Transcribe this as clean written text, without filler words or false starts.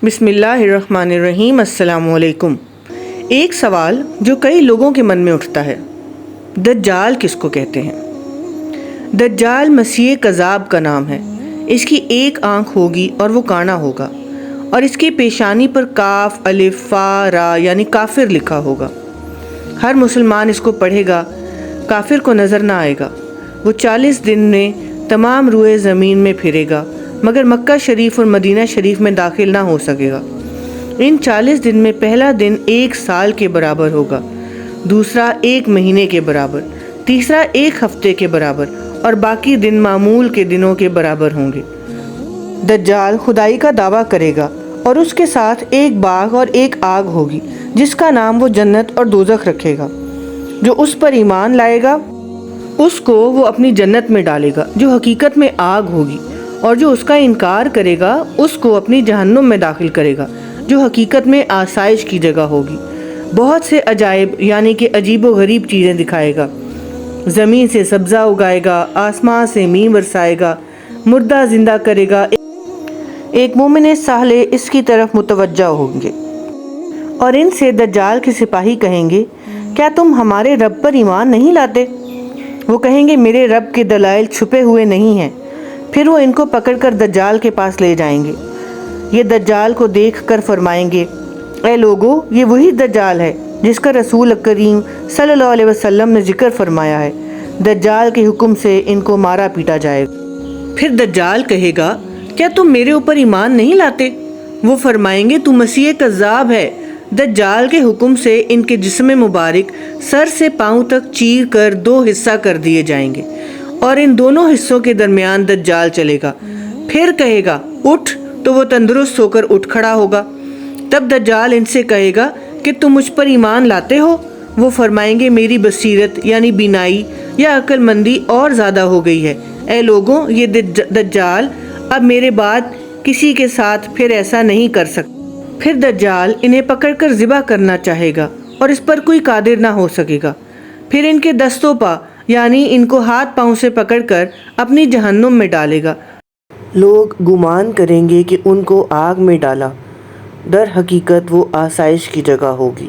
بسم اللہ الرحمن الرحیم۔ السلام علیکم۔ ایک سوال جو کئی لوگوں کے من میں اٹھتا ہے، دجال کس کو کہتے ہیں؟ دجال مسیح کذاب کا نام ہے۔ اس کی ایک آنکھ ہوگی اور وہ کانا ہوگا، اور اس کے پیشانی پر کاف الف فا را یعنی کافر لکھا ہوگا۔ ہر مسلمان اس کو پڑھے گا، کافر کو نظر نہ آئے گا۔ وہ 40 دن میں تمام روئے زمین میں پھرے گا، مگر مکہ شریف اور مدینہ شریف میں داخل نہ ہو سکے گا۔ ان 40 دن میں پہلا دن 1 سال کے برابر ہوگا، دوسرا 1 مہینے کے برابر، تیسرا 1 ہفتے کے برابر، اور باقی دن معمول کے دنوں کے برابر ہوں گے۔ دجال خدائی کا دعویٰ کرے گا، اور اس کے ساتھ ایک باغ اور ایک آگ ہوگی جس کا نام وہ جنت اور دوزخ رکھے گا۔ جو اس پر ایمان لائے گا اس کو وہ اپنی جنت میں ڈالے گا جو حقیقت میں آگ ہوگی، اور جو اس کا انکار کرے گا اس کو اپنی جہنم میں داخل کرے گا جو حقیقت میں آسائش کی جگہ ہوگی۔ بہت سے عجائب یعنی کہ عجیب و غریب چیزیں دکھائے گا۔ زمین سے سبزہ اگائے گا، آسمان سے مین برسائے گا، مردہ زندہ کرے گا۔ ایک مومن صالح اس کی طرف متوجہ ہوں گے، اور ان سے دجال کے سپاہی کہیں گے، کیا تم ہمارے رب پر ایمان نہیں لاتے؟ وہ کہیں گے، میرے رب کے دلائل چھپے ہوئے نہیں ہیں۔ پھر وہ ان کو پکڑ کر دجال کے پاس لے جائیں گے۔ یہ دجال کو دیکھ کر فرمائیں گے، اے لوگو، یہ وہی دجال ہے جس کا رسول کریم صلی اللہ علیہ وسلم نے ذکر فرمایا ہے۔ دجال کے حکم سے ان کو مارا پیٹا جائے گا۔ پھر دجال کہے گا، کیا تم میرے اوپر ایمان نہیں لاتے؟ وہ فرمائیں گے، تو مسیح کذاب ہے۔ دجال کے حکم سے ان کے جسم مبارک سر سے پاؤں تک چیر کر 2 حصہ کر دیے جائیں گے، اور ان دونوں حصوں کے درمیان دجال چلے گا۔ پھر کہے گا، اٹھ، تو وہ تندرست ہو کر اٹھ کھڑا ہوگا۔ تب دجال ان سے کہے گا کہ تم مجھ پر ایمان لاتے ہو؟ وہ فرمائیں گے، میری بصیرت یعنی بینائی یا عقل مندی اور زیادہ ہو گئی ہے۔ اے لوگوں، یہ دجال اب میرے بعد کسی کے ساتھ پھر ایسا نہیں کر سکتا۔ پھر دجال انہیں پکڑ کر ذبح کرنا چاہے گا، اور اس پر کوئی قادر نہ ہو سکے گا۔ پھر ان کے دستوں پا یعنی ان کو ہاتھ پاؤں سے پکڑ کر اپنی جہنم میں ڈالے گا۔ لوگ گمان کریں گے کہ ان کو آگ میں ڈالا، در حقیقت وہ آسائش کی جگہ ہوگی۔